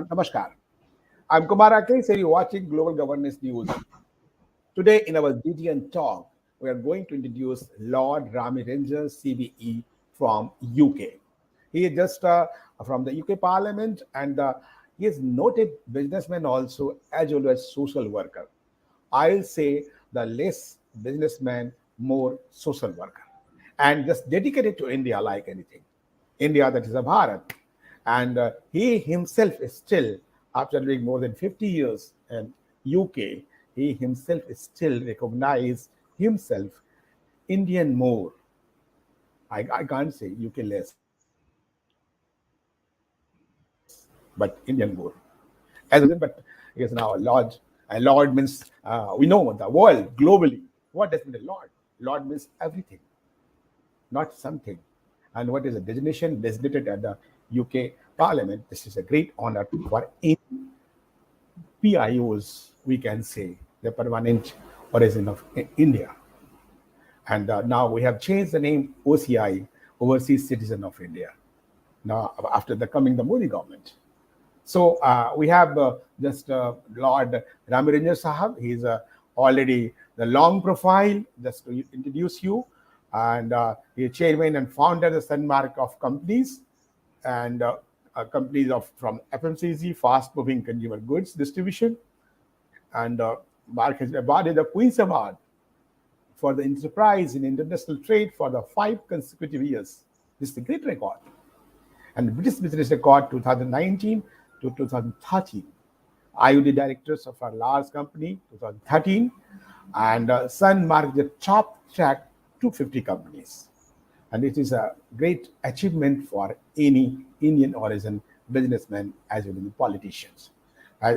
Namaskar. I'm Kumar Rakesh and you're watching Global Governance News. Today in our GTN talk, we are going to introduce Lord Rami CBE from UK. He is just from the UK Parliament and he is noted businessman also as well as social worker. I'll say the less businessman, more social worker. And just dedicated to India like anything. India, that is a Bharat. And he himself is still, after living more than 50 years in UK, he himself is still recognized himself Indian more. I can't say UK less, but Indian more. As a businessman, but he is now a lord. A lord means we know the world globally. What does mean a lord? Lord means everything, not something. And what is a designation designated at the UK Parliament? This is a great honor for any PIOs, we can say, the permanent origin of India. And now we have changed the name OCI, Overseas Citizen of India, now after the coming the Modi government. So we have just Lord Rami Sahab. He's already the long profile, just to introduce you. And he is chairman and founder of the Sunmark of companies and companies from FMCG, fast moving consumer goods distribution. And Mark has awarded the Queen's Award for the enterprise in international trade for the 5 consecutive years. This is a great record. And the British Business Record 2019 to 2013. IUD directors of our large company 2013. And Sun marked the top track 250 companies. And it is a great achievement for any Indian origin businessman as well as politicians.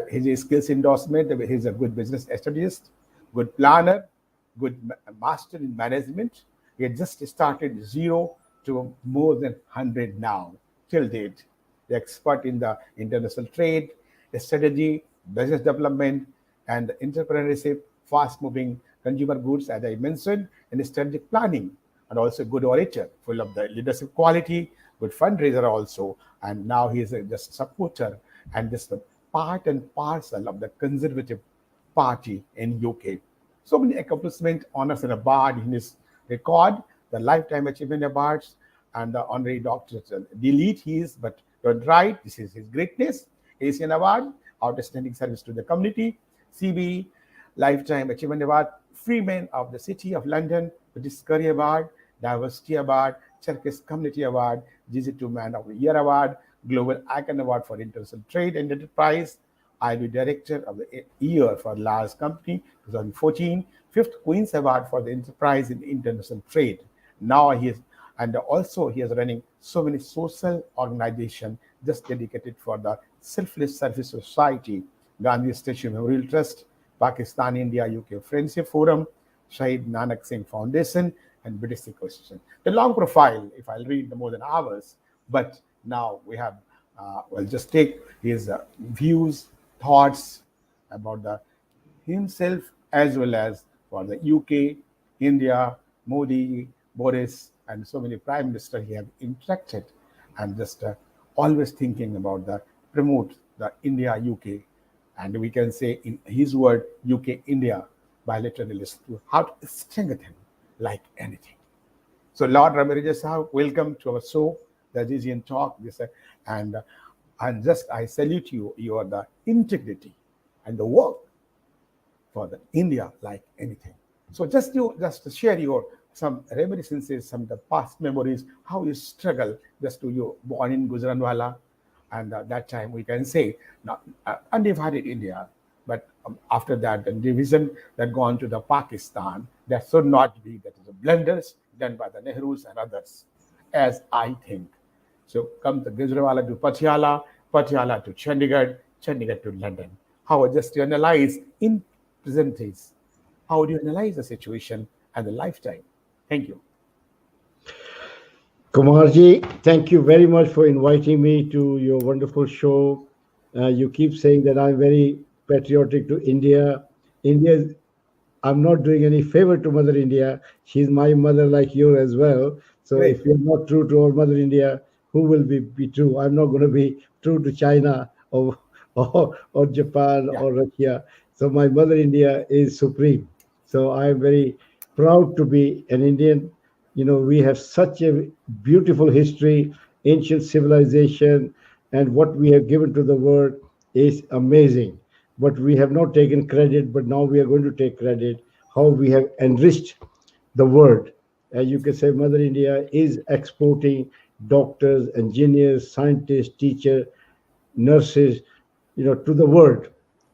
His skills endorsement, he's a good business strategist, good planner, good master in management. He had just started 0 to more than 100 now, till date. The expert in the international trade, strategy, business development, and entrepreneurship, fast-moving consumer goods, as I mentioned, and strategic planning, and also good orator, full of the leadership quality, good fundraiser also, and now he is just supporter and just a part and parcel of the Conservative Party in UK. So many accomplishments, honors, and awards in his record, the Lifetime Achievement Awards, and the honorary doctorate. Delete he is, but don't write. This is his greatness. Asian Award, Outstanding Service to the Community, CBE, Lifetime Achievement Award, Freeman of the City of London, British Career Award, Diversity Award, Cherkess Community Award, GZ2 Man of the Year Award, Global Icon Award for International Trade and Enterprise, IB Director of the Year for Large Company 2014, 5th Queen's Award for the Enterprise in International Trade. Now he is, and also he is running so many social organizations just dedicated for the Selfless Service Society, Gandhi Statue Memorial Trust, Pakistan India UK Friendship Forum, Shahid Nanak Singh Foundation, and British Ecosystem. The long profile, if I'll read the more than hours, but now we have, we'll just take his views, thoughts about the himself as well as for the UK, India, Modi, Boris, and so many prime ministers he have interacted, and just always thinking about the promote the India UK, and we can say in his word UK India bilateralist to how to strengthen like anything. So Lord Ramirez Sahab, welcome to our show, the GGN Talk. And just I salute you. You are the integrity and the work for the India like anything. So just to share your some reminiscences, some of the past memories, how you struggle just to you born in Gujranwala, and that time we can say not undivided India, but after that the division that gone to the Pakistan, that should not be. That is a blunders done by the Nehrus and others, as I think. So come to Gujranwala to Patiala, Patiala to Chandigarh, Chandigarh to London. How just to analyze in present days, how do you analyze the situation and the lifetime? Thank you. Kumarji, thank you very much for inviting me to your wonderful show. You keep saying that I'm very patriotic to India. I'm not doing any favor to Mother India. She's my mother like you as well. So Great. if you're not true to our Mother India, who will be true? I'm not going to be true to China or or Japan Yeah. or Russia. So my mother India is supreme. So I am very proud to be an Indian. You know, we have such a beautiful history, ancient civilization, and what we have given to the world is amazing. But we have not taken credit, but now we are going to take credit how we have enriched the world. As you can say, Mother India is exporting doctors, engineers, scientists, teachers, nurses, to the world.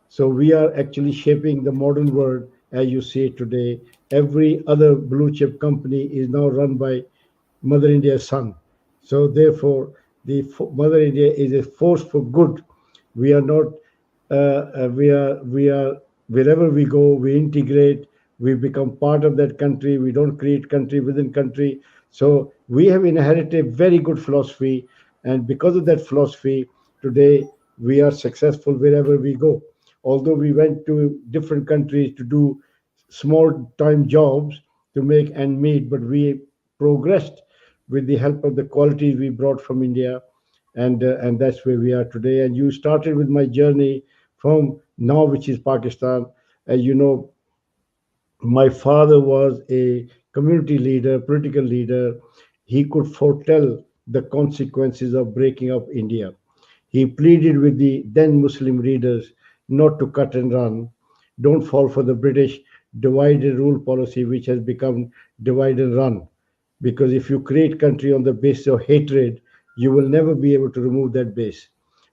So we are actually shaping the modern world as you see it today. Every other blue chip company is now run by Mother India's son. So therefore, Mother India is a force for good. We are not. We are wherever we go, we integrate. We become part of that country. We don't create country within country. So we have inherited a very good philosophy, and because of that philosophy, today we are successful wherever we go. Although we went to different countries to do small time jobs to make and meet, but we progressed with the help of the qualities we brought from India, and that's where we are today. And you started with my journey from now, which is Pakistan. As you know, my father was a community leader, political leader. He could foretell the consequences of breaking up India. He pleaded with the then Muslim leaders not to cut and run, don't fall for the British divide and rule policy, which has become divide and run. Because if you create country on the basis of hatred, you will never be able to remove that base.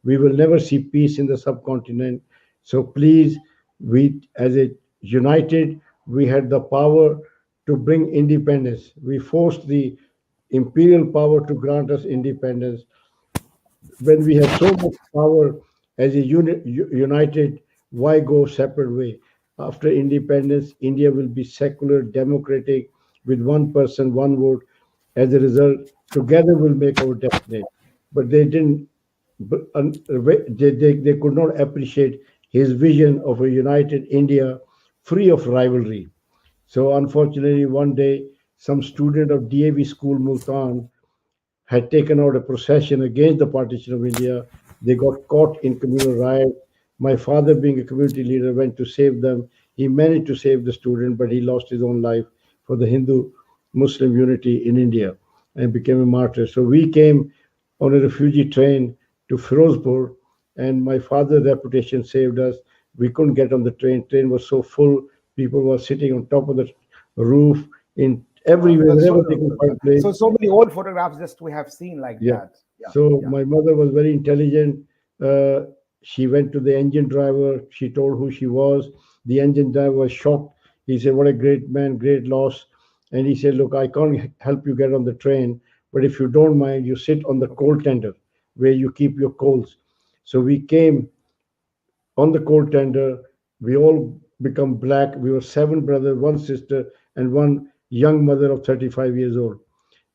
We will never see peace in the subcontinent. So please, we as a united, we had the power to bring independence. We forced the imperial power to grant us independence. When we have so much power as a united, why go separate way? After independence, India will be secular, democratic, with one person, one vote. As a result, together we'll make our destiny. But they didn't. They could not appreciate his vision of a united India, free of rivalry. So unfortunately, one day, some student of DAV school Multan had taken out a procession against the partition of India. They got caught in communal riot. My father, being a community leader, went to save them. He managed to save the student, but he lost his own life for the Hindu Muslim unity in India and became a martyr. So we came on a refugee train to Firozpur, and my father's reputation saved us. We couldn't get on the train. Train was so full. People were sitting on top of the roof in everywhere, That's so wherever they could find place. so many old photographs just we have seen like Yeah. that. Yeah, So yeah. my mother was very intelligent. Uh, she went to the engine driver. She told who she was. The engine driver was shocked. He said, "What a great man, great loss." And he said, "Look, I can't help you get on the train, but if you don't mind, you sit on the Okay. coal tender where you keep your coals." So we came on the coal tender. We all become black. We were seven brothers, one sister, and one young mother of 35 years old.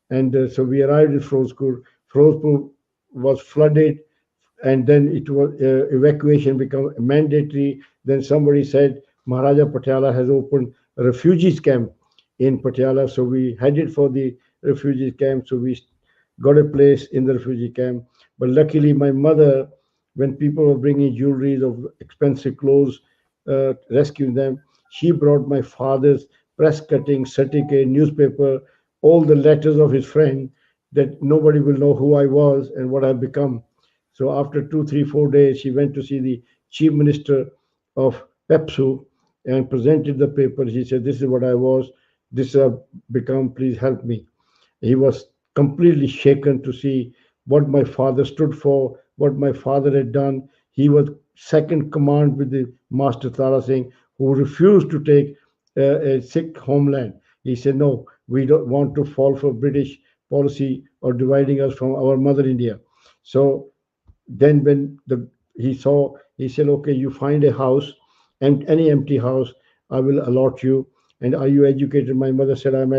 And so we arrived in Firozpur. Firozpur was flooded, and then it was evacuation became mandatory. Then somebody said Maharaja Patiala has opened a refugees camp in Patiala, so we headed for the refugee camp. So we got a place in the refugee camp. But luckily, my mother, when people were bringing jewelries of expensive clothes, rescuing them, she brought my father's press cutting, certificate, newspaper, all the letters of his friend that nobody will know who I was and what I've become. So after 2, 3, 4 days, she went to see the chief minister of Pepsu and presented the paper. She said, "This is what I was. This I've become. Please help me." He was completely shaken to see what my father stood for, what my father had done. He was second command with the Master Tara Singh, who refused to take a Sikh homeland. He said, "No, we don't want to fall for British policy or dividing us from our mother India." So then when he saw, he said, "Okay, you find a house, and any empty house, I will allot you. And are you educated?" My mother said, "I'm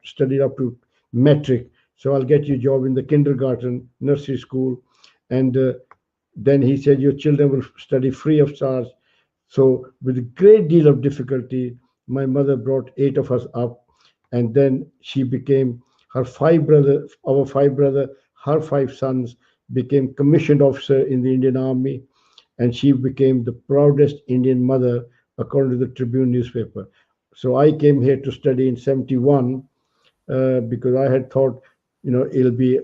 studied up to metric, so I'll get you a job in the kindergarten, nursery school." And then he said, "Your children will study free of charge." So with a great deal of difficulty, my mother brought eight of us up, and then she became our five brother, her five sons became commissioned officer in the Indian Army, and she became the proudest Indian mother according to the Tribune newspaper. So I came here to study in 71 because I had thought, it'll be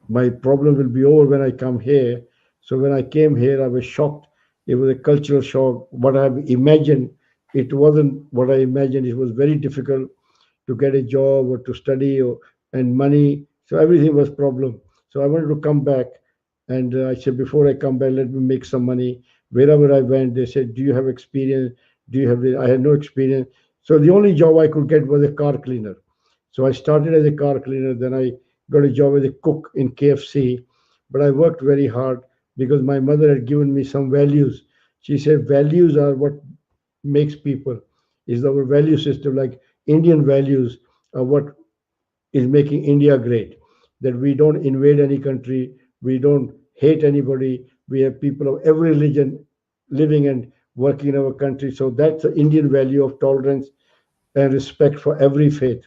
my problem will be over when I come here. So when I came here, I was shocked. It was a cultural shock. What I imagined, it wasn't what I imagined. It was very difficult to get a job or to study and money. So everything was problem. So I wanted to come back, and I said before I come back, let me make some money. Wherever I went, they said, "Do you have experience? Do you have?" I had no experience. So the only job I could get was a car cleaner. So I started as a car cleaner. Then I got a job as a cook in KFC. But I worked very hard because my mother had given me some values. She said values are what makes people. Is our value system like Indian values are what is making India great. That we don't invade any country, we don't hate anybody, we have people of every religion living and working in our country. So that's the Indian value of tolerance and respect for every faith.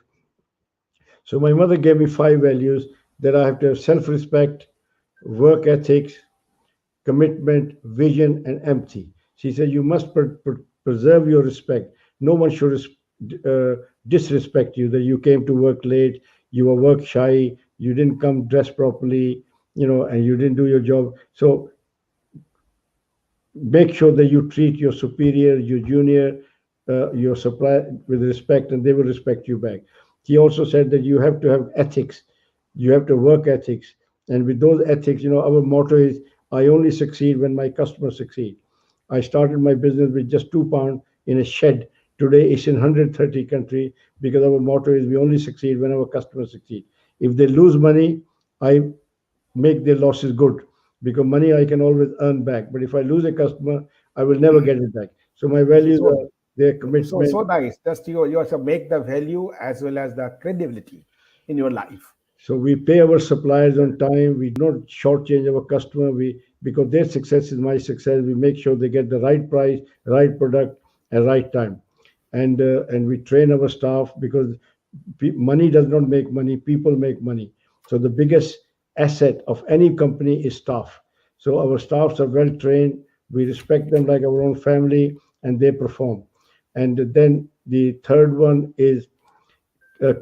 So my mother gave me five values that I have to have self-respect, work ethics, commitment, vision, and empathy. She said you must preserve your respect. No one should disrespect you. That you came to work late, you were work shy, you didn't come dressed properly, and you didn't do your job. So make sure that you treat your superior, your junior, your supplier with respect, and they will respect you back. He also said that you have to have ethics, you have to work ethics, and with those ethics, our motto is, "I only succeed when my customers succeed." I started my business with just £2 in a shed. Today it's in 130 countries because our motto is we only succeed when our customers succeed. If they lose money, I make their losses good because money I can always earn back. But if I lose a customer, I will never get it back. So my values So, are their so commitment. nice. Just you also make the value as well as the credibility in your life. So we pay our suppliers on time. We do not shortchange our customer. We because their success is my success. We make sure they get the right price, right product, at right time, and we train our staff because money does not make money. People make money. So the biggest asset of any company is staff. So our staffs are well trained. We respect them like our own family, and they perform. And then the third one is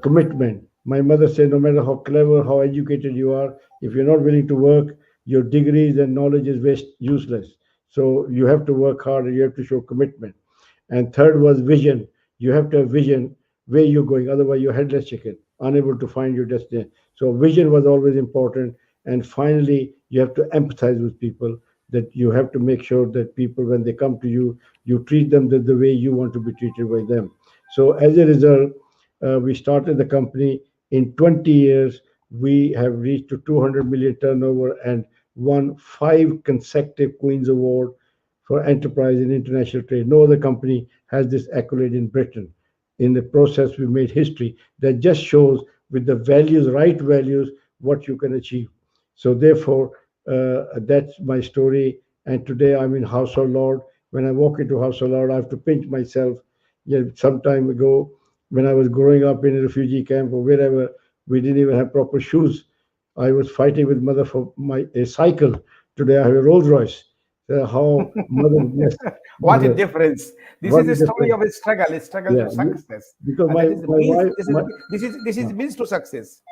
commitment. My mother said, no matter how clever, how educated you are, if you're not willing to work, your degrees and knowledge is useless. So you have to work hard and you have to show commitment. And third was vision. You have to have vision where you're going. Otherwise, you're headless chicken, unable to find your destination. So vision was always important. And finally, you have to empathize with people. That you have to make sure that people, when they come to you, you treat them the way you want to be treated by them. So as a result, we started the company. In 20 years, we have reached to 200 million turnover and won five consecutive Queen's Award for enterprise in international trade. No other company has this accolade in Britain. In the process, we made history that just shows with the values, right values, what you can achieve. So therefore, that's my story. And today I'm in House of Lord. When I walk into House of Lord, I have to pinch myself. Yeah, some time ago, when I was growing up in a refugee camp or wherever, we didn't even have proper shoes. I was fighting with mother for my a cycle. Today I have a Rolls Royce. How mother, yes, What a mother, difference! This what is a is the story thing? of a struggle Yeah, to success, because and my that is the my means. wife, This is uh, means to success.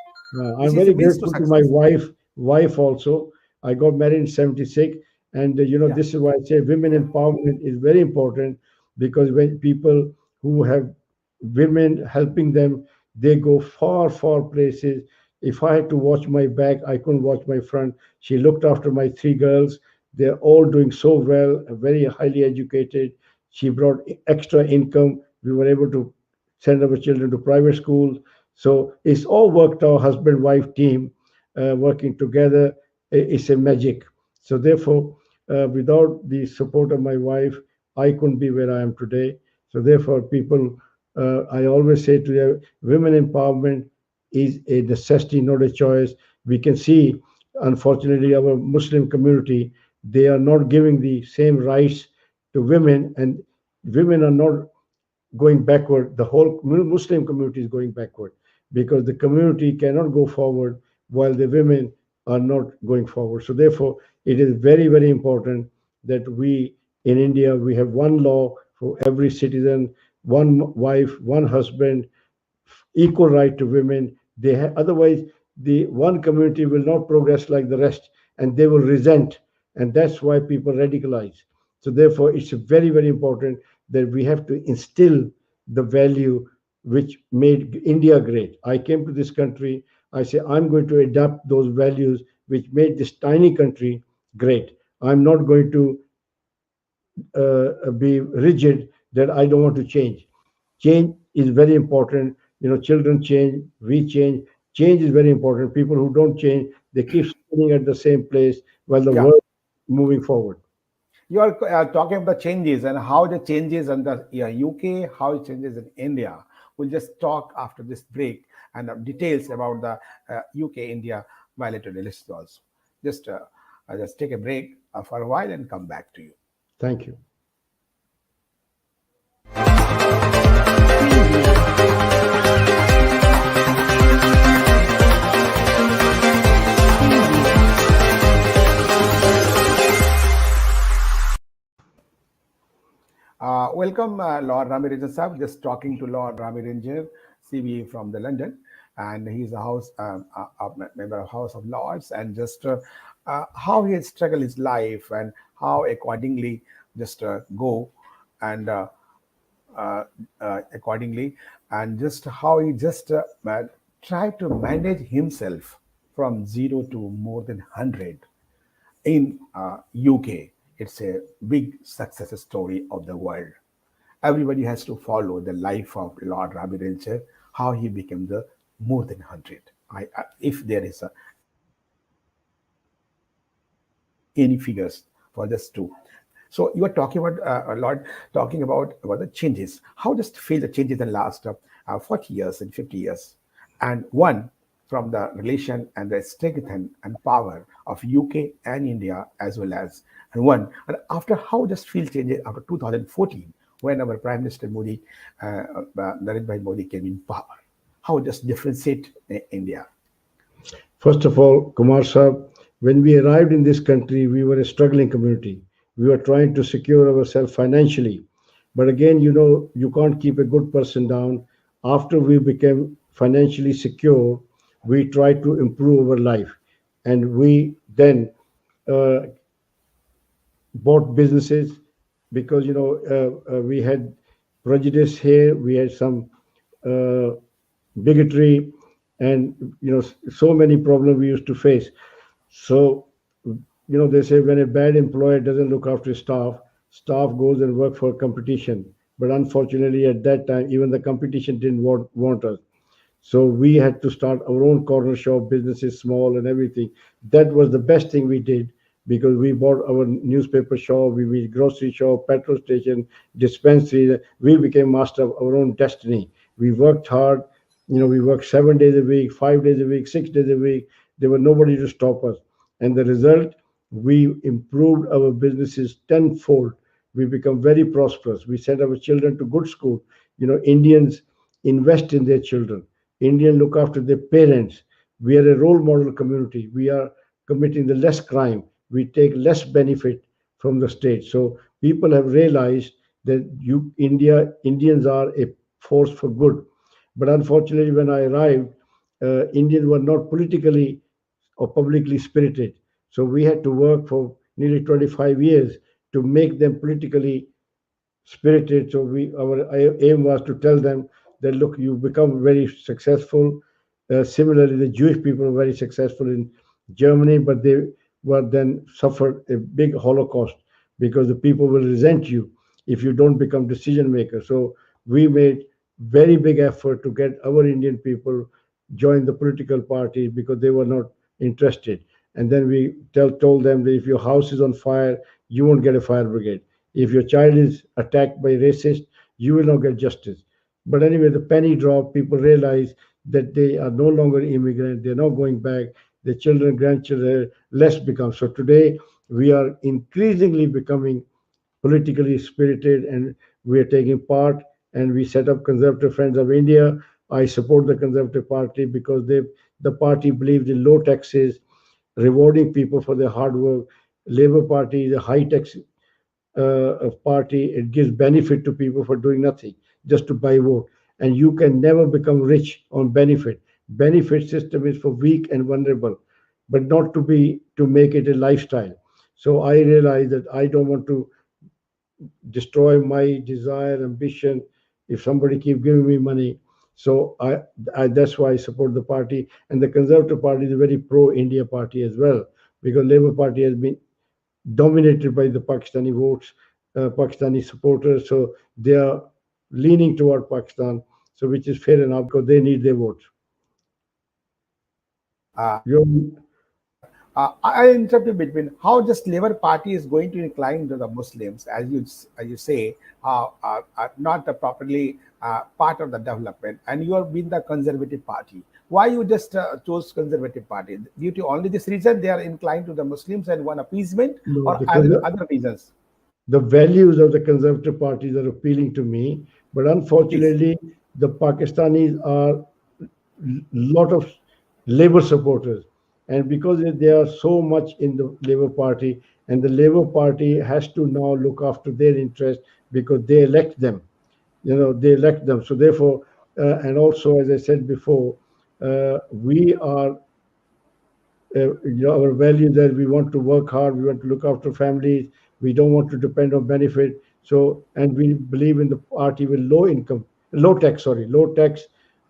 I'm This is very the means to grateful to my success. wife also. I got married in 76. And Yeah. this is why I say women empowerment is very important because when people who have women helping them, they go far, far places. If I had to watch my back, I couldn't watch my front. She looked after my three girls. They're all doing so well, very highly educated. She brought extra income. We were able to send our children to private schools. So it's all worked out, husband wife team working together. It's a magic. So therefore, without the support of my wife, I couldn't be where I am today. So therefore, people, I always say to them, women empowerment is a necessity, not a choice. We can see, unfortunately, our Muslim community, they are not giving the same rights to women, and women are not going backward. The whole Muslim community is going backward because the community cannot go forward while the women are not going forward. So therefore, it is very, very important that we in India we have one law for every citizen, one wife, one husband, equal right to women. Otherwise, the one community will not progress like the rest, and they will resent, and that's why people radicalize. So therefore, it's very, very important that we have to instill the value which made India great. I came to this country. I say I'm going to adapt those values which made this tiny country great. I'm not going to be rigid that I don't want to change. Change is very important. Children change, we change. Change is very important. People who don't change, they keep spinning at the same place while the Yeah. world is moving forward. You are talking about the changes and how the changes in the UK, how it changes in India. We'll just talk after this break and details about the UK India bilateral relations also. Just just take a break for a while and come back to you. Thank you. Welcome, Lord Rami Ranger Sahib. Just talking to Lord Rami Ranger, CBE from the London, and he's a member of House of Lords, and just how he has struggled his life and how accordingly just go and accordingly, and just how he just tried to manage himself from zero to more than 100 in UK. It's a big success story of the world. Everybody has to follow the life of Lord Ravi Rancher, how he became the more than 100. If there is any figures for this too. So you are talking about a lot, talking about the changes. How just feel the changes in the last 40 years and 50 years, and one from the relation and the strength and power of UK and India as well as, and one and after how just feel changes after 2014 when our Prime Minister Modi, Narendra Bhai Modi came in power. How just differentiate India? First of all, Kumar Sahib, when we arrived in this country, we were a struggling community. We were trying to secure ourselves financially. But again, you can't keep a good person down. After we became financially secure, we tried to improve our life. And we then uh, bought businesses because, we had prejudice here, we had some uh, bigotry, and, so many problems we used to face. So, they say when a bad employer doesn't look after his staff, staff goes and work for competition. But unfortunately, at that time, even the competition didn't want us. So we had to start our own corner shop, businesses, small and everything. That was the best thing we did because we bought our newspaper shop, we made grocery shop, petrol station, dispensary. We became master of our own destiny. We worked hard. We worked 7 days a week, 5 days a week, 6 days a week. There was nobody to stop us. And the result, we improved our businesses tenfold. We become very prosperous. We sent our children to good school. Indians invest in their children. Indians look after their parents. We are a role model community. We are committing the less crime. We take less benefit from the state. So people have realized that Indians are a force for good. But unfortunately, when I arrived, Indians were not politically or publicly spirited. So we had to work for nearly 25 years to make them politically spirited. So our aim was to tell them that look, you become very successful. Similarly, the Jewish people were very successful in Germany, but they were then suffered a big Holocaust because the people will resent you if you don't become decision maker. So we made very big effort to get our Indian people join the political parties because they were not interested. And then we told them that if your house is on fire, you won't get a fire brigade. If your child is attacked by racist, you will not get justice. But anyway, the penny dropped. People realize that they are no longer immigrants. They're not going back. Their children, grandchildren, less become. So today, we are increasingly becoming politically spirited and we are taking part and we set up Conservative Friends of India. I support the Conservative Party because the party believes in low taxes, rewarding people for their hard work. Labour Party is a high tax party, it gives benefit to people for doing nothing, just to buy vote. And you can never become rich on benefit. Benefit system is for weak and vulnerable, but not to make it a lifestyle. So I realize that I don't want to destroy my desire, ambition, if somebody keep giving me money. So that's why I support the party. And the Conservative Party is a very pro-India party as well, because Labour Party has been dominated by the Pakistani votes, Pakistani supporters. So they are leaning toward Pakistan, so which is fair enough because they need their votes. You I interrupt you between how just Labour Party is going to incline to the Muslims, as you say, not the properly part of the development, and you have been the Conservative Party. Why you just chose Conservative Party? Due to only this reason they are inclined to the Muslims and want appeasement, know, or other reasons? the values of the Conservative parties are appealing to me, but Please. unfortunately, the Pakistanis are lot of Labour supporters, and because they are so much in the Labour Party, and the Labour Party has to now look after their interest because they elect them. They elect them. So therefore, and also as I said before, we are our value that we want to work hard, we want to look after families, we don't want to depend on benefit. So, and we believe in the party with low tax,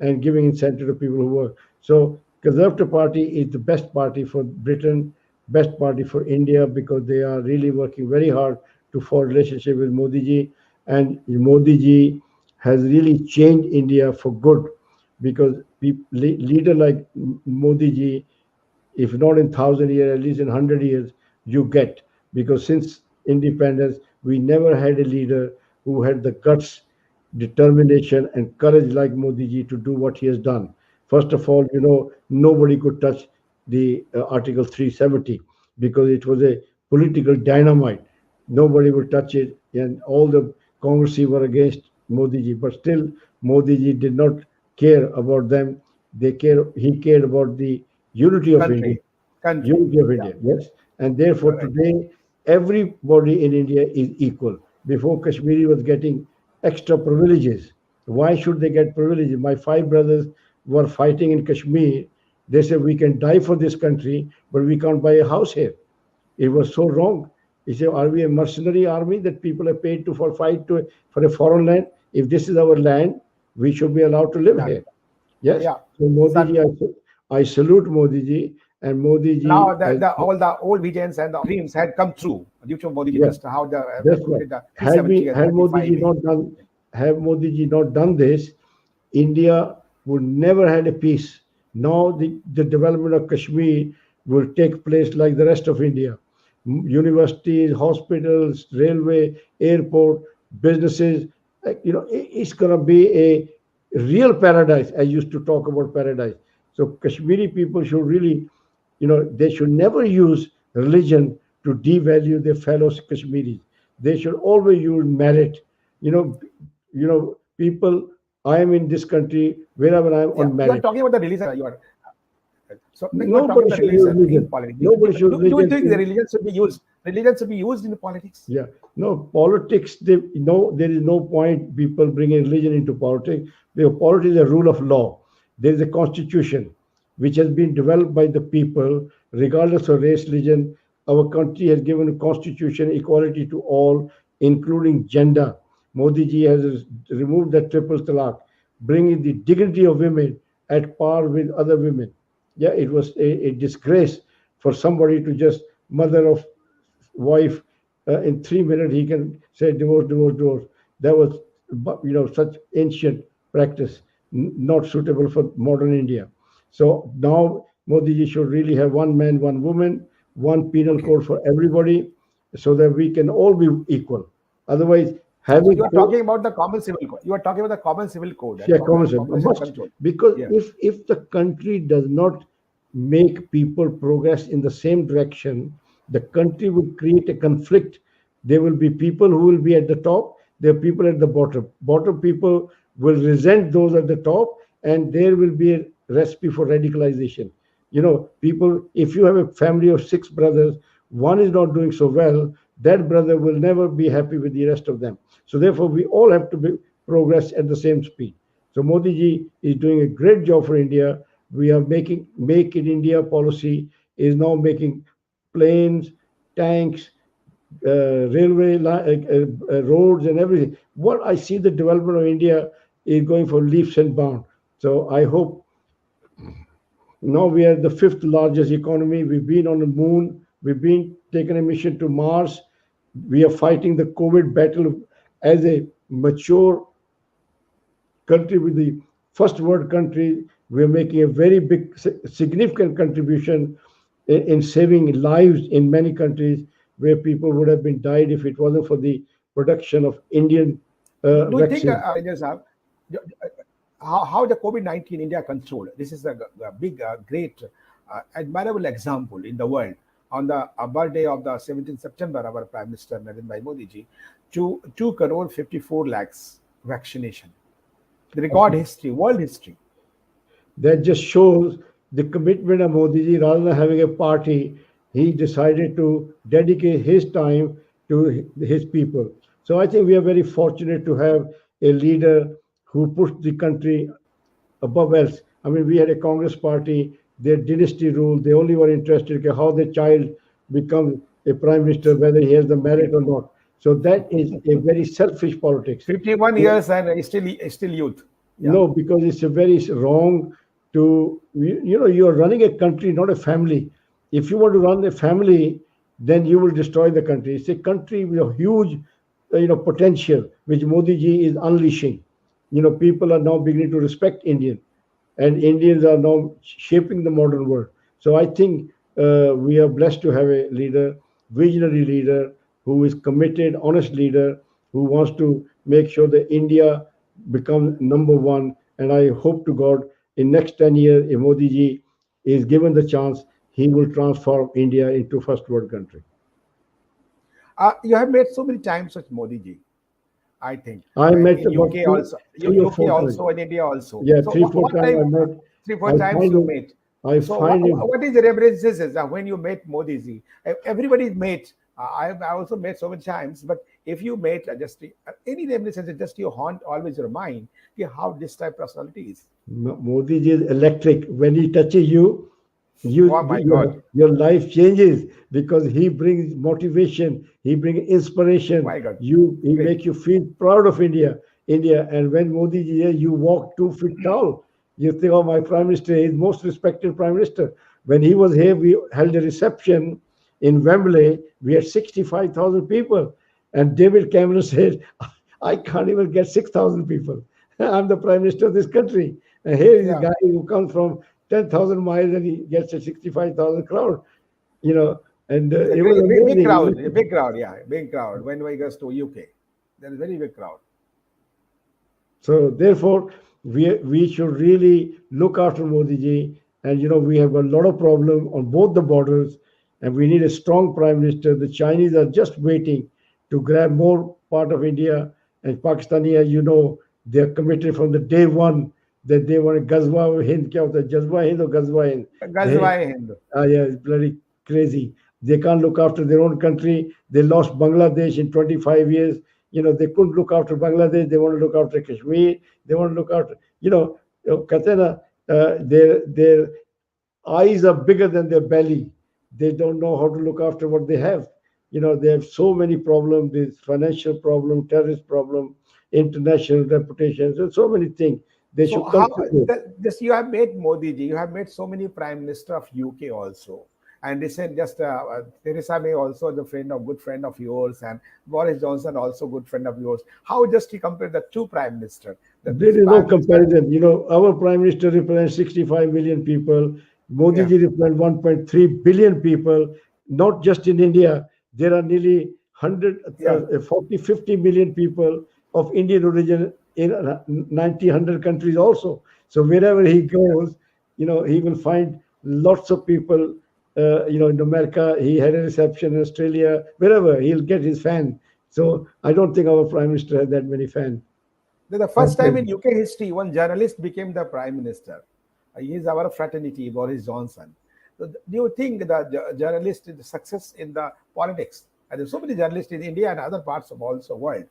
and giving incentive to people who work. So, Conservative Party is the best party for Britain, best party for India because they are really working very hard to form relationship with Modi ji, and Modi ji has really changed India for good because leader like Modi ji, if not in 1,000 years, at least in 100 years, you get. Because since independence, we never had a leader who had the guts, determination, and courage like Modi ji to do what he has done. First of all, nobody could touch the Article 370 because it was a political dynamite. Nobody would touch it, and all the Congress were against Modi ji. But still, Modi ji did not care about them. He cared about the unity of India. Country, country. Unity of Yeah, India, yes. And therefore, you're right. today, everybody in India is equal. Before, Kashmiri was getting extra privileges. Why should they get privileges? My five brothers were fighting in Kashmir. They said, we can die for this country, but we can't buy a house here. It was so wrong. He said, are we a mercenary army that people are paid to for fight for a foreign land? If this is our land, we should be allowed to live Yeah, here. Yes. yeah, So Modi ji, exactly. I salute Modi ji, and Modi Now ji has, all the old visions and the dreams had come true due to Modi ji, yeah, just how the that's right. implemented the 370 and Had Modi ji 35. not done, have Modi ji not done this, India would never had a peace. Now the development of Kashmir will take place like the rest of India. Universities, hospitals, railway, airport, businesses. It's going to be a real paradise. I used to talk about paradise. So Kashmiri people should really, they should never use religion to devalue their fellow Kashmiris. They should always use merit. You know, people. I am in this country wherever I am Yeah, on you are merit. talking about the religion. You are so you are talking Nobody about the should use religion in religion. politics. Nobody should Do you religion think the to. religion should be used? Religion should be used in politics. Yeah, no politics. No, there is no point people bringing religion into politics. Because politics is a rule of law. There is a constitution which has been developed by the people, regardless of race, religion. Our country has given a constitution equality to all, including gender. Modi ji has removed the triple talaq, bringing the dignity of women at par with other women. Yeah, it was a disgrace for somebody to just mother of wife, in 3 minutes he can say divorce, divorce, divorce. That was, such ancient practice, not suitable for modern India. So now Modi ji should really have one man, one woman, one penal Okay. code for everybody, so that we can all be equal. Otherwise, So you having are talking about the common civil code. You are talking about the common civil code and yeah, commercial population must, control. because Yeah. if the country does not make people progress in the same direction, the country will create a conflict. There will be people who will be at the top. There are people at the bottom. Bottom people will resent those at the top, and there will be a recipe for radicalization. People, if you have a family of six brothers, one is not doing so well, that brother will never be happy with the rest of them. So therefore, we all have to progress at the same speed. So Modi ji is doing a great job for India. We are making Make in India policy is now making planes, tanks, railway roads and everything. What I see the development of India is going for leaps and bounds. So I hope now we are the fifth largest economy. We've been on the moon. We've been taking a mission to Mars. We are fighting the COVID battle as a mature country with the first world country. We are making a very big, significant contribution in saving lives in many countries where people would have been died if it wasn't for the production of Indian Do you think, vaccine. yes, how the COVID-19 India controlled? This is a big, great, admirable example in the world. On the birthday of the 17th September, our Prime Minister Narendra Bhai Modi ji, 2 crore 54 lakhs vaccination. The record history, world history. That just shows the commitment of Modi ji. Rather than having a party, he decided to dedicate his time to his people. So I think we are very fortunate to have a leader who pushed the country above else. I mean, we had a Congress party, their dynasty rule. They only were interested in how the child becomes a prime minister, whether he has the merit or not. So that is a very selfish politics. 51 So, years and still youth. Yeah. no, because it's a very wrong to you are running a country, not a family. If you want to run a family, then you will destroy the country. It's a country with a huge potential which Modi ji is unleashing. People are now beginning to respect Indian, and Indians are now shaping the modern world. So I think we are blessed to have a leader, visionary leader, who is committed, honest leader, who wants to make sure that India becomes number one. And I hope to God in next 10 years, if Modi ji is given the chance, he will transform India into first world country. You have met so many times with Modi ji, I think, I met in about UK also, three or UK four times. also, in India also. Yeah, So three, four what times I time, met. three, four I times find you him. met. I So find him. what is the references is that when you met Modi ji? Everybody met. I also met so many times, but if you met just any reminiscence, just you haunt always your mind, how this type of personality is. Modi ji is electric. When he touches you, Oh my God. your life changes because he brings motivation, he brings Oh inspiration. my God. He Great. make you feel proud of India. And when Modi ji here, you walk 2 feet tall. You think, oh, my prime minister is most respected prime minister. When he was here, we held a reception in Wembley. We had 65,000 people, and David Cameron said, I can't even get 6,000 people. I'm the prime minister of this country. And here is a Yeah. guy who comes from 10,000 miles and he gets a 65,000 crowd, you know, and It's a it was great, big crowd, a amazing. big crowd, yeah, big crowd. When we goes to UK, there is very big crowd. So therefore, we should really look after Modi ji, and we have a lot of problem on both the borders, and we need a strong prime minister. The Chinese are just waiting to grab more part of India, and Pakistani, as you know, they are committed from the day one that they want a Gazwa Hind. Kya hota hai? Jazwa Hind or Gazwa Hind? They Gazwai Hind. Yeah, it's bloody crazy. They can't look after their own country. They lost Bangladesh in 25 years. They couldn't look after Bangladesh. They want to look after Kashmir. They want to look after, कहते हैं ना, their eyes are bigger than their belly. They don't know how to look after what they have. They have so many problems, this financial problem, terrorist problem, international reputations, and so many things. They So should how concentrate. this you have met Modi ji, you have met so many prime minister of UK also, and they said just Theresa May also the good friend of yours, and Boris Johnson also good friend of yours. How just you compare the two prime minister? There This is no prime minister, comparison. Our prime minister represents 65 million people. Modi yeah, ji represents 1.3 billion people, not just in India. There are nearly 100, yeah. 40, 50 million people of Indian origin in 90, 100 countries also. So wherever he goes, he will find lots of people. In America, he had a reception in Australia, wherever he'll get his fan. So I don't think our prime minister has that many fans. The first time in UK history, one journalist became the prime minister. He is our fraternity, Boris Johnson. So do you think the journalist is the success in the politics? And there's so many journalists in India and other parts of also world.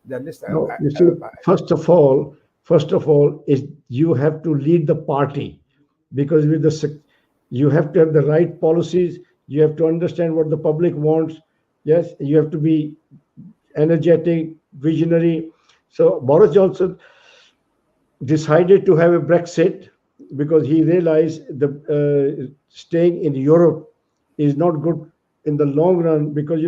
Journalists, No, you see, first of all, is you have to lead the party, because you have to have the right policies. You have to understand what the public wants. Yes, you have to be energetic, visionary. So Boris Johnson decided to have a Brexit because he realized the staying in Europe is not good in the long run, because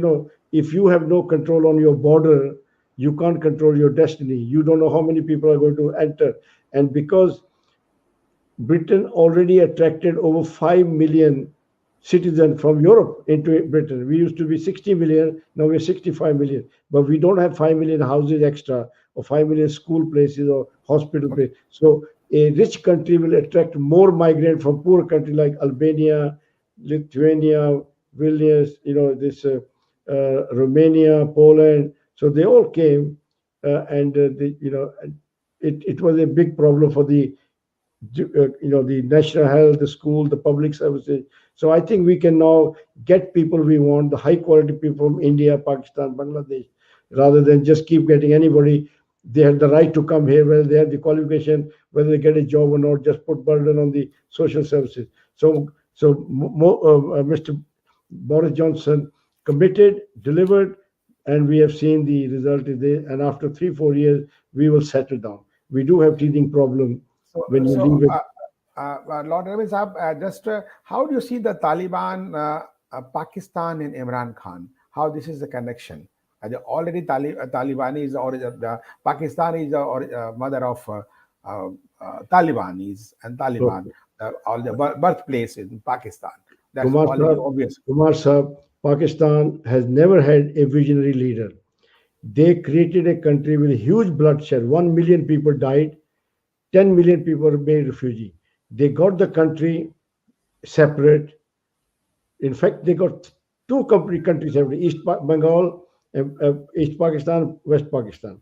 if you have no control on your border, you can't control your destiny. You don't know how many people are going to enter. And because Britain already attracted over 5 million citizens from Europe into Britain. We used to be 60 million, now we're 65 million. But we don't have 5 million houses extra, or 5 million school places or hospital okay, places. So a rich country will attract more migrants from poor country like Albania, Lithuania, Vilnius, Romania, Poland. So they all came, and it was a big problem for the national health, the school, the public services. So I think we can now get people we want, the high quality people from India, Pakistan, Bangladesh, rather than just keep getting anybody. They have the right to come here, whether they have the qualification, whether they get a job or not. Just put burden on the social services. So Mr. Boris Johnson committed, delivered, and we have seen the result is there. And after 3-4 years, we will settle down. We do have teething problem so when you so leave it. Lord Rami Saab, just how do you see the Taliban, Pakistan, and Imran Khan? How this is the connection? Already Taliban is, or the Pakistan is, or mother of Talibanis, and So, Taliban, all the birthplace in Pakistan. That's Kumar already Sahab, obvious. Kumar Sahab, Pakistan has never had a visionary leader. They created a country with huge bloodshed. 1 million people died. 10 million people were made refugee. They got the country separate. In fact, they got two countries separate: Bengal, East Pakistan, West Pakistan.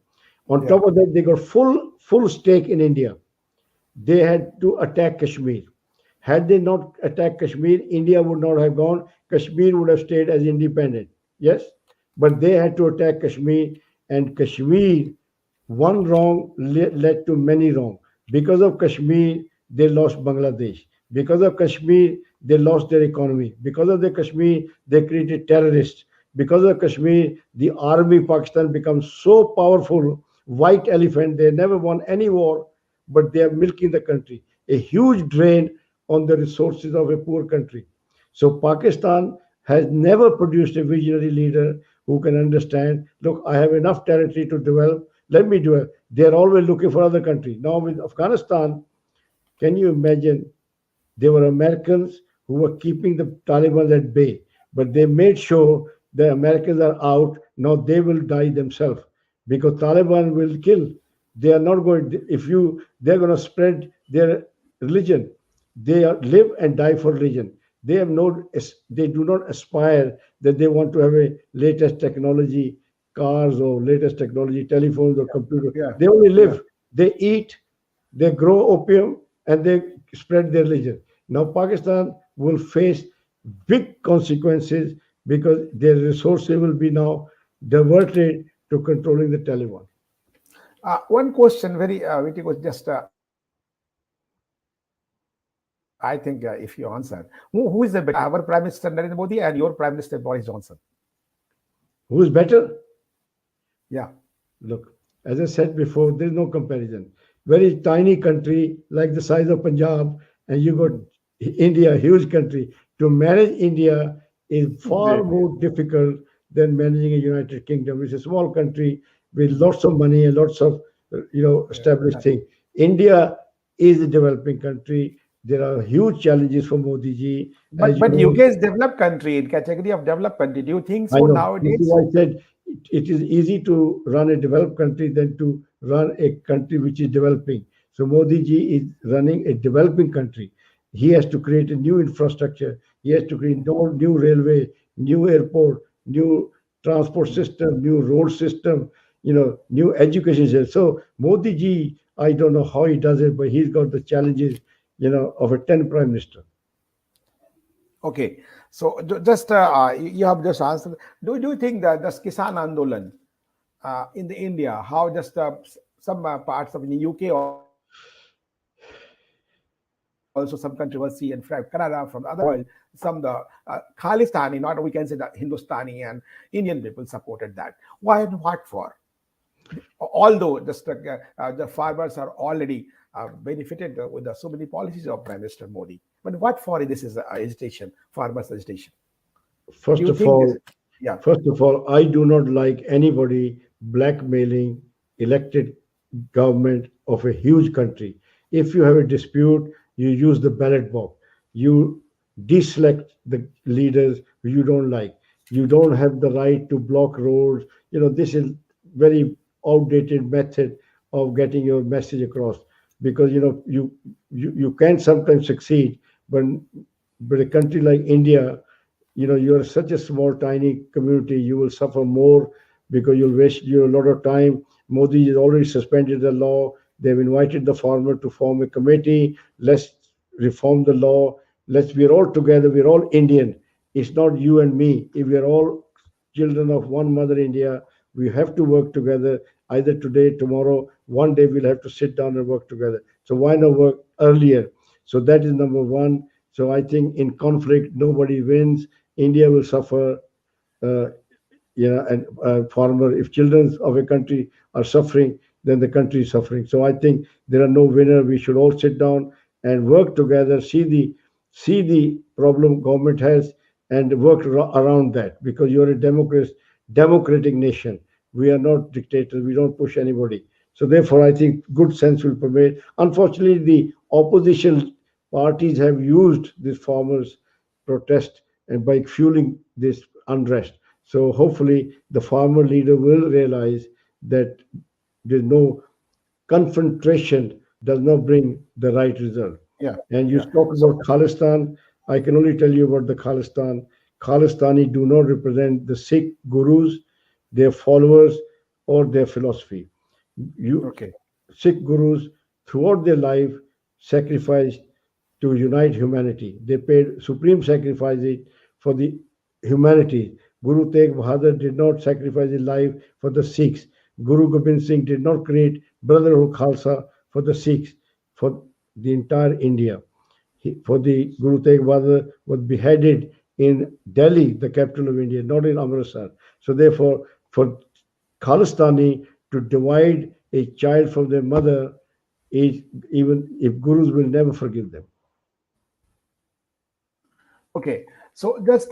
On Yeah. top of that, they got full stake in India. They had to attack Kashmir. Had they not attacked Kashmir, India would not have gone. Kashmir would have stayed as independent. Yes, but they had to attack Kashmir, and Kashmir, one wrong led to many wrong. Because of Kashmir, they lost Bangladesh. Because of Kashmir, they lost their economy. Because of the Kashmir, they created terrorists. Because of Kashmir, the army Pakistan becomes so powerful, white elephant. They never won any war, but they are milking the country. A huge drain on the resources of a poor country. So Pakistan has never produced a visionary leader who can understand, look, I have enough territory to develop. Let me do it. They're always looking for other countries. Now with Afghanistan, can you imagine? They were Americans who were keeping the Taliban at bay, but they made sure the Americans are out. Now they will die themselves because Taliban will kill. They are not going. If you, they're going to spread their religion. They live and die for religion. They have no. They do not aspire that they want to have a latest technology, cars or latest technology, telephones or computers. Yeah. They only Yeah. live. They eat, they grow opium, and they spread their religion. Now, Pakistan will face big consequences because their resources will be now diverted to controlling the Taliban. One question, very witty was just, I think if you answer, who is the better, our Prime Minister Narendra Modi and your Prime Minister Boris Johnson? Who is better? Yeah. Look, as I said before, there is no comparison. Very tiny country like the size of Punjab, and you got Mm. India, huge country. To manage India is far Great. more difficult than managing a United Kingdom. It's a small country with lots of money and lots of Yeah. established things. India is a developing country. There are huge challenges for Modi ji. As you But know, UK is developed country in category of developed country. Do you think I so know. This is nowadays? why I said it is easy to run a developed country than to run a country which is developing. So Modi ji is running a developing country. He has to create a new infrastructure. He has to create new railway, new airport, new transport Mm. system, new road system, new education system. So Modi ji, I don't know how he does it, but he's got the challenges, of a 10 prime minister. Okay. So just you have just answered. Do you think that this Kisan Andolan in the India, how just some parts of the UK, also some controversy and Canada, from the other world, some the Khalistani, not we can say that Hindustani and Indian people supported that. Why and what for? Although just the farmers are already benefited with so many policies of Prime Minister Modi, but what for this is agitation, farmers agitation? Do First you of think this? all, Yeah. First of all, I do not like anybody blackmailing elected government of a huge country. If you have a dispute, you use the ballot box. You deselect the leaders who you don't like. You don't have the right to block roads. This is very outdated method of getting your message across, because you can sometimes succeed, but a country like India, you're such a small tiny community, you will suffer more because you'll waste a lot of time. Modi has already suspended the law. They've invited the farmer to form a committee. Let's reform the law. We're all together, we're all Indian. It's not you and me. If we're all children of one mother India, we have to work together, either today, tomorrow. One day we'll have to sit down and work together. So why not work earlier? So that is number one. So I think in conflict nobody wins. India will suffer. Uh, and farmer, if children of a country are suffering, then the country is suffering. So I think there are no winner. We should all sit down and work together, see the problem government has, and work around that, because you're a democratic nation. We are not dictators. We don't push anybody. So therefore I think good sense will prevail. Unfortunately, the opposition parties have used this farmers protest and by fueling this unrest. So hopefully the farmer leader will realize that there's no confrontation does not bring the right result. Yeah, And you yeah. talk So about Khalistan. I can only tell you about the Khalistan. Khalistani do not represent the Sikh gurus, their followers, or their philosophy. You okay, Sikh gurus throughout their life sacrificed to unite humanity. They paid supreme sacrifices for the humanity. Guru Tegh Bahadur did not sacrifice his life for the Sikhs. Guru Gobind Singh did not create Brotherhood Khalsa for the Sikhs, for the entire India. For the Guru Tegh Bahadur was beheaded in Delhi, the capital of India, not in Amritsar. So therefore, for Khalistani to divide a child from their mother is, even if gurus will never forgive them. okay. So just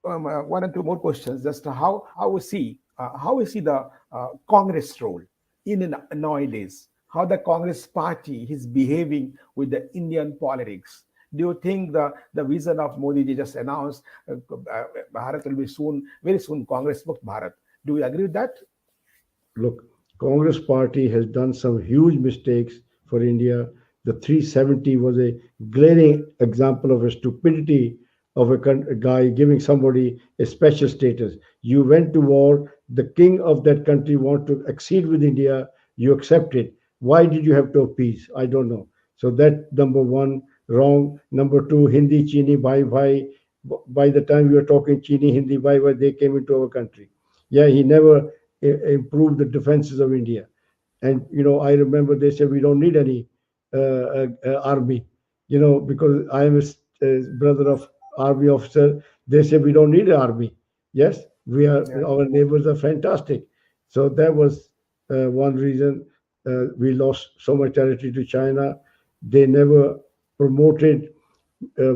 one and two more questions. Just how we see the Congress role in nowadays. How the Congress party is behaving with the Indian politics. Do you think the vision of Modi ji just announced Bharat will be soon, very soon, Congress book Bharat? Do you agree with that? Look, Congress party has done some huge mistakes for India. The 370 was a glaring example of a stupidity of a guy giving somebody a special status. You went to war, the king of that country want to accede with India, you accept it. Why did you have to appease? I don't know. So that number one, wrong. Number two, Hindi, Chini, Bhai Bhai. By the time we were talking Chini, Hindi, Bhai Bhai, they came into our country. Yeah, he never improve the defenses of India. And I remember they said we don't need any army. Because I am a brother of army officer. They say we don't need an army. Yes, we are. Yeah. Our neighbors are fantastic. So that was one reason we lost so much territory to China. They never promoted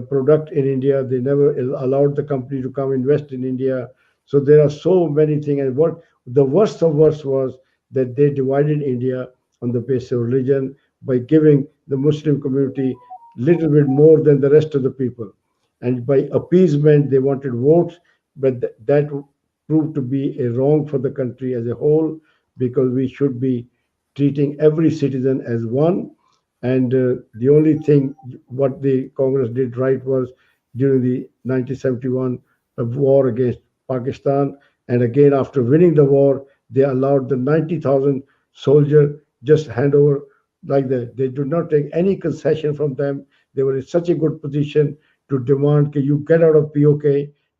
product in India. They never allowed the company to come invest in India. So there are so many things. And what the worst of worst was that they divided India on the basis of religion by giving the Muslim community little bit more than the rest of the people. And by appeasement, they wanted votes, but that proved to be a wrong for the country as a whole, because we should be treating every citizen as one. And the only thing what the Congress did right was during the 1971 war against Pakistan, and again after winning the war, they allowed the 90,000 soldier just hand over like that. They did not take any concession from them. They were in such a good position to demand that you get out of POK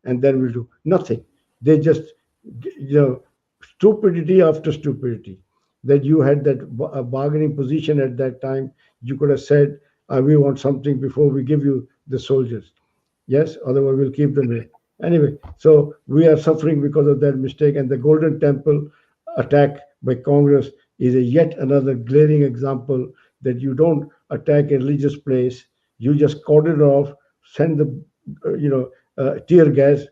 and then we'll do nothing. They just, stupidity after stupidity. That you had that bargaining position at that time. You could have said, we want something before we give you the soldiers. Yes, otherwise we'll keep them here. Anyway, so we are suffering because of that mistake. And the Golden Temple attack by Congress is a yet another glaring example that you don't attack a religious place, you just cordon it off, send the tear gas,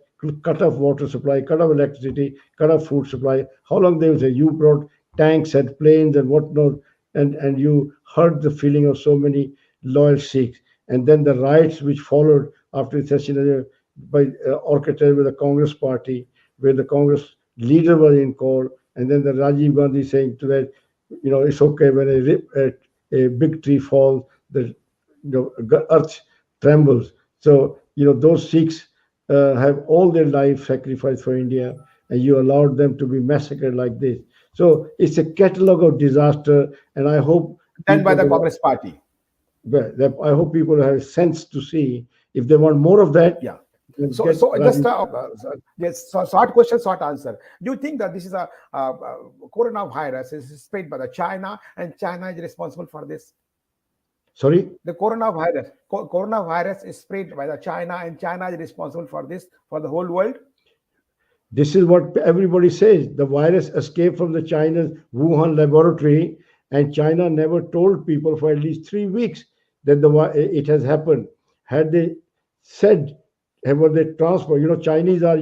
cut off water supply, cut off electricity, cut off food supply. How long they will say you brought tanks and planes and whatnot, and you hurt the feeling of so many loyal Sikhs. And then the riots which followed after the assassination by orchestrated with the Congress party, where the Congress leader was in court, and then the Rajiv Gandhi saying to that, it's okay when a big tree falls, the earth trembles. So those Sikhs have all their life sacrificed for India, and you allowed them to be massacred like this. So it's a catalog of disaster, and I hope done by the Congress party. I hope people have sense to see if they want more of that. Yeah. So just yes, so short question, short answer. Do you think that this is a coronavirus is spread by the China, and China is responsible for this? Sorry? The coronavirus is spread by the China, and China is responsible for this for the whole world. This is what everybody says. The virus escaped from the China's Wuhan laboratory, and China never told people for at least 3 weeks that it has happened. Had they said, were they transparent? Chinese are,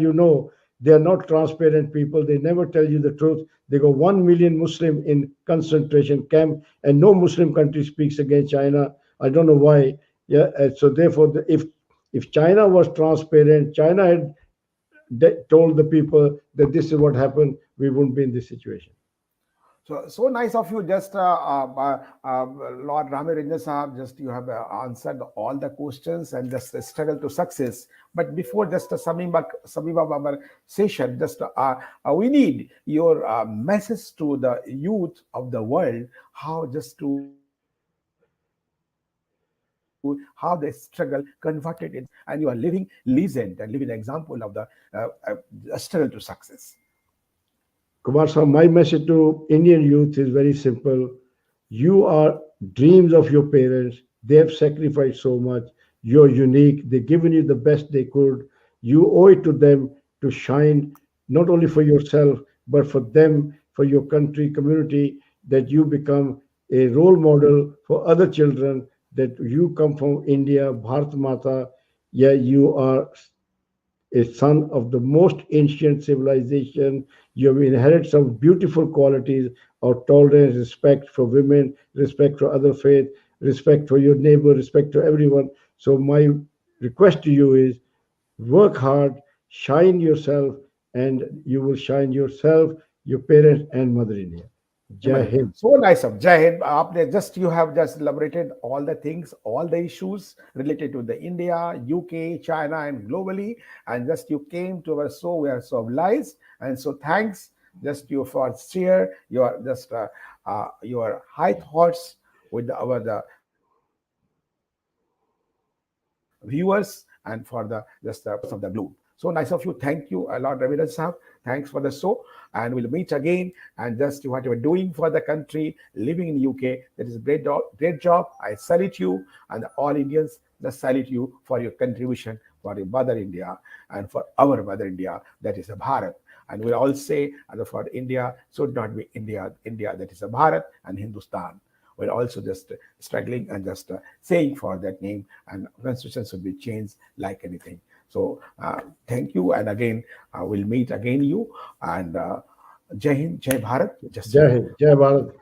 they are not transparent people. They never tell you the truth. They go 1 million Muslim in concentration camp, and no Muslim country speaks against China. I don't know why. Yeah. So therefore, if China was transparent, China had told the people that this is what happened, we wouldn't be in this situation. So nice of you, just Lord Rami Ranjan Sahab, just you have answered all the questions and just struggle to success. But before just summing up our session, just we need your message to the youth of the world, how they struggle converted it, and you are living legend and living example of the struggle to success. Kumar Sahab, my message to Indian youth is very simple. You are dreams of your parents. They have sacrificed so much. You're unique. They've given you the best they could. You owe it to them to shine, not only for yourself, but for them, for your country, community, that you become a role model for other children, that you come from India, Bharat Mata. Yeah, you are a son of the most ancient civilization. You have inherited some beautiful qualities of tolerance, respect for women, respect for other faith, respect for your neighbor, respect for everyone. So my request to you is work hard, shine yourself, and you will shine yourself, your parents, and Mother India. Jai Hind. So nice of Jai Hind. You have just elaborated all the things, all the issues related to the India, UK, China, and globally. And just you came to our show. We are so obliged, and so thanks just you for share your just your high thoughts with our viewers and for the just of the globe. So nice of you. Thank you, Lord Ravi Sahab. Thanks for the show. And we'll meet again. And just what you're doing for the country, living in UK, that is a great job. I salute you. And all Indians, just salute you for your contribution for your Mother India and for our Mother India, that is a Bharat. And we all say, for India, should not be India, that is a Bharat, and Hindustan. We're also just struggling and just saying for that name, and constitution should be changed like anything. So thank you, and again we'll meet again you, and Jai Hind, Jai Bharat. Jai Hind, Jai Bharat.